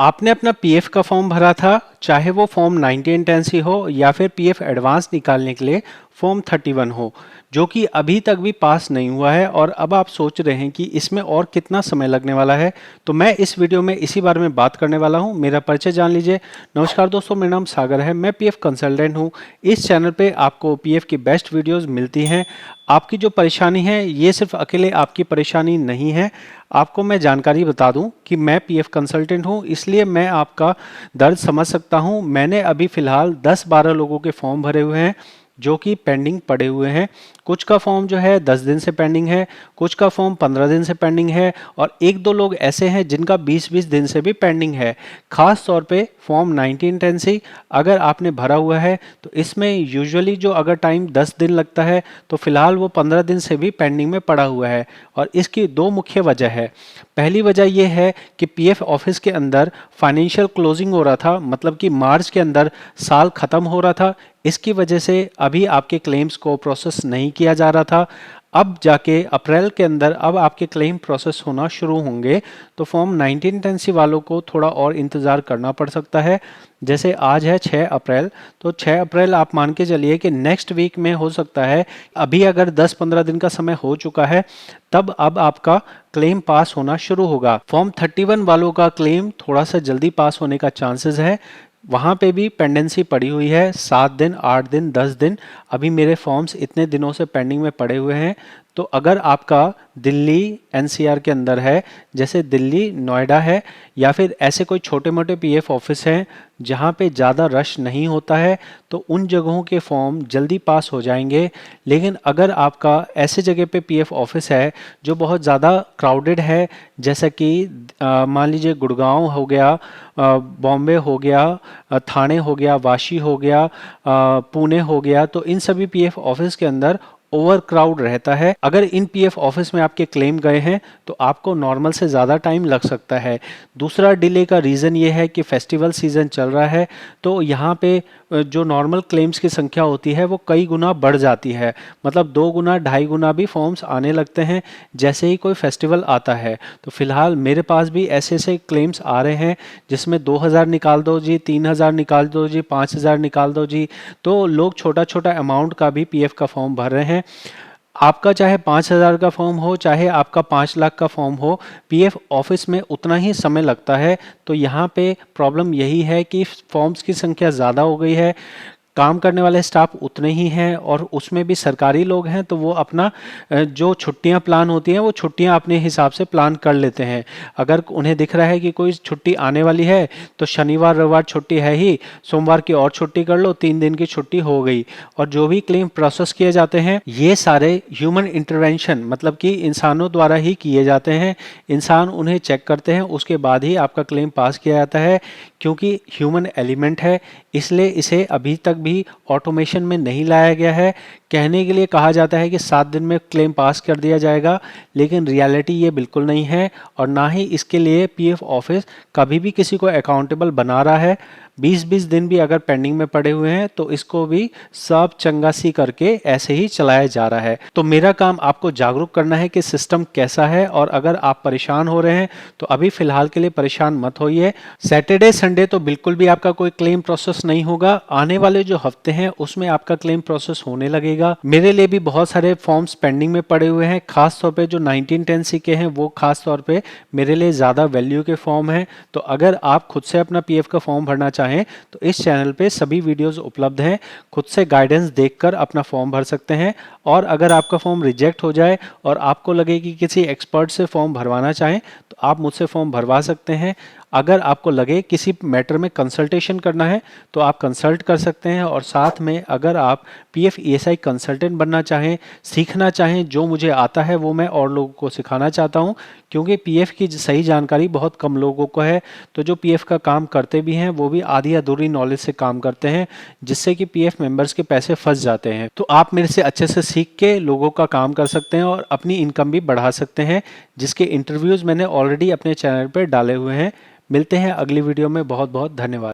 आपने अपना पीएफ का फॉर्म भरा था, चाहे वो फॉर्म 1910 हो या फिर पीएफ एडवांस निकालने के लिए फॉर्म 31 हो, जो कि अभी तक भी पास नहीं हुआ है और अब आप सोच रहे हैं कि इसमें और कितना समय लगने वाला है। तो मैं इस वीडियो में इसी बारे में बात करने वाला हूं। मेरा परिचय जान लीजिए। नमस्कार दोस्तों, मेरा नाम सागर है, मैं पीएफ कंसल्टेंट हूं। इस चैनल पे आपको पीएफ की बेस्ट वीडियोस मिलती हैं। आपकी जो परेशानी है ये सिर्फ अकेले आपकी परेशानी नहीं है। आपको मैं जानकारी बता दूं कि मैं पीएफ कंसल्टेंट हूं, इसलिए मैं आपका दर्द समझ सकता हूं। मैंने अभी फिलहाल 10-12 लोगों के फॉर्म भरे हुए हैं जो कि पेंडिंग पड़े हुए हैं। कुछ का फॉर्म जो है 10 दिन से पेंडिंग है, कुछ का फॉर्म 15 दिन से पेंडिंग है और एक दो लोग ऐसे हैं जिनका 20-20 दिन से भी पेंडिंग है। खास तौर पे फॉर्म 1910 सी अगर आपने भरा हुआ है तो इसमें यूजुअली जो अगर टाइम 10 दिन लगता है तो फिलहाल वो 15 दिन से भी पेंडिंग में पड़ा हुआ है। और इसकी दो मुख्य वजह है। पहली वजह यह है कि पीएफ ऑफिस के अंदर फाइनेंशियल क्लोजिंग हो रहा था, मतलब कि मार्च के अंदर साल खत्म हो रहा था। इसकी वजह से अभी आपके क्लेम्स को प्रोसेस नहीं किया जा रहा था। अब जाके अप्रैल के अंदर अब आपके क्लेम प्रोसेस होना शुरू होंगे। तो फॉर्म 1910 सी वालों को थोड़ा और इंतज़ार करना पड़ सकता है। जैसे आज है 6 अप्रैल, तो 6 अप्रैल आप मान के चलिए कि नेक्स्ट वीक में हो सकता है। अभी अगर 10-15 दिन का समय हो चुका है तब अब आपका क्लेम पास होना शुरू होगा। फॉर्म 31 वालों का क्लेम थोड़ा सा जल्दी पास होने का चांसेस है। वहाँ पे भी पेंडेंसी पड़ी हुई है 7 दिन, 8 दिन, 10 दिन। अभी मेरे फॉर्म्स इतने दिनों से पेंडिंग में पड़े हुए हैं। तो अगर आपका दिल्ली एनसीआर के अंदर है, जैसे दिल्ली, नोएडा है, या फिर ऐसे कोई छोटे मोटे पीएफ ऑफिस हैं जहाँ पे ज़्यादा रश नहीं होता है, तो उन जगहों के फॉर्म जल्दी पास हो जाएंगे। लेकिन अगर आपका ऐसे जगह पे पीएफ ऑफिस है जो बहुत ज़्यादा क्राउडेड है, जैसा कि मान लीजिए गुड़गांव हो गया, बॉम्बे हो गया, थाने हो गया, वाशी हो गया, पुणे हो गया, तो इन सभी पीएफ ऑफिस के अंदर ओवर क्राउड रहता है। अगर इन पीएफ ऑफिस में आपके क्लेम गए हैं तो आपको नॉर्मल से ज़्यादा टाइम लग सकता है। दूसरा डिले का रीज़न ये है कि फेस्टिवल सीज़न चल रहा है, तो यहाँ पे जो नॉर्मल क्लेम्स की संख्या होती है वो कई गुना बढ़ जाती है। मतलब 2 गुना, 2.5 गुना भी फॉर्म्स आने लगते हैं जैसे ही कोई फेस्टिवल आता है। तो फिलहाल मेरे पास भी ऐसे ऐसे क्लेम्स आ रहे हैं जिसमें 2000 निकाल दो जी, 3000 निकाल दो जी, 5000 निकाल दो जी। तो लोग छोटा छोटा अमाउंट का भी पीएफ का फॉर्म भर रहे हैं। आपका चाहे 5000 का फॉर्म हो, चाहे आपका 5 लाख का फॉर्म हो, पीएफ ऑफिस में उतना ही समय लगता है। तो यहाँ पे प्रॉब्लम यही है कि फॉर्म्स की संख्या ज़्यादा हो गई है, काम करने वाले स्टाफ उतने ही हैं और उसमें भी सरकारी लोग हैं, तो वो अपना जो छुट्टियां प्लान होती हैं वो छुट्टियां अपने हिसाब से प्लान कर लेते हैं। अगर उन्हें दिख रहा है कि कोई छुट्टी आने वाली है तो शनिवार रविवार छुट्टी है ही, सोमवार की और छुट्टी कर लो, 3 दिन की छुट्टी हो गई। और जो भी क्लेम प्रोसेस किए जाते हैं ये सारे ह्यूमन इंटरवेंशन, मतलब कि इंसानों द्वारा ही किए जाते हैं। इंसान उन्हें चेक करते हैं, उसके बाद ही आपका क्लेम पास किया जाता है। क्योंकि ह्यूमन एलिमेंट है इसलिए इसे अभी तक भी ऑटोमेशन में नहीं लाया गया है। कहने के लिए कहा जाता है कि 7 दिन में क्लेम पास कर दिया जाएगा, लेकिन रियलिटी ये बिल्कुल नहीं है और ना ही इसके लिए पीएफ ऑफिस कभी भी किसी को अकाउंटेबल बना रहा है। 20-20 दिन भी अगर पेंडिंग में पड़े हुए हैं तो इसको भी सब चंगा सी करके ऐसे ही चलाया जा रहा है। तो मेरा काम आपको जागरूक करना है कि सिस्टम कैसा है, और अगर आप परेशान हो रहे हैं तो अभी फिलहाल के लिए परेशान मत होइए। सैटरडे संडे तो बिल्कुल भी आपका कोई क्लेम प्रोसेस नहीं होगा। आने वाले जो हफ्ते हैं उसमें आपका क्लेम प्रोसेस होने लगेगा। मेरे लिए भी बहुत सारे फॉर्म्स पेंडिंग में पड़े हुए हैं, खास तौर पे जो 1910 सी के हैं वो खास तौर पे मेरे लिए ज़्यादा वैल्यू के फॉर्म हैं। तो अगर आप खुद से अपना पीएफ का फॉर्म भरना चाहें तो इस चैनल पे सभी वीडियोस उपलब्ध हैं। खुद से गाइडेंस देखकर अपना फॉर्म भर सकते हैं। और अगर आपका फॉर्म रिजेक्ट हो जाए और आपको लगे कि किसी एक्सपर्ट से फॉर्म भरवाना चाहें तो आप मुझसे फॉर्म भरवा सकते हैं। अगर आपको लगे किसी मैटर में कंसल्टेशन करना है तो आप कंसल्ट कर सकते हैं। और साथ में अगर आप पीएफ ईएसआई कंसल्टेंट बनना चाहें, सीखना चाहें, जो मुझे आता है वो मैं और लोगों को सिखाना चाहता हूं, क्योंकि पीएफ की सही जानकारी बहुत कम लोगों को है। तो जो पीएफ का काम करते भी हैं वो भी आधी अधूरी नॉलेज से काम करते हैं, जिससे कि पीएफ मेंबर्स के पैसे फंस जाते हैं। तो आप मेरे से अच्छे से सीख के लोगों का काम कर सकते हैं और अपनी इनकम भी बढ़ा सकते हैं, जिसके इंटरव्यूज़ मैंने ऑलरेडी अपने चैनल पर डाले हुए हैं। मिलते हैं अगली वीडियो में। बहुत बहुत धन्यवाद।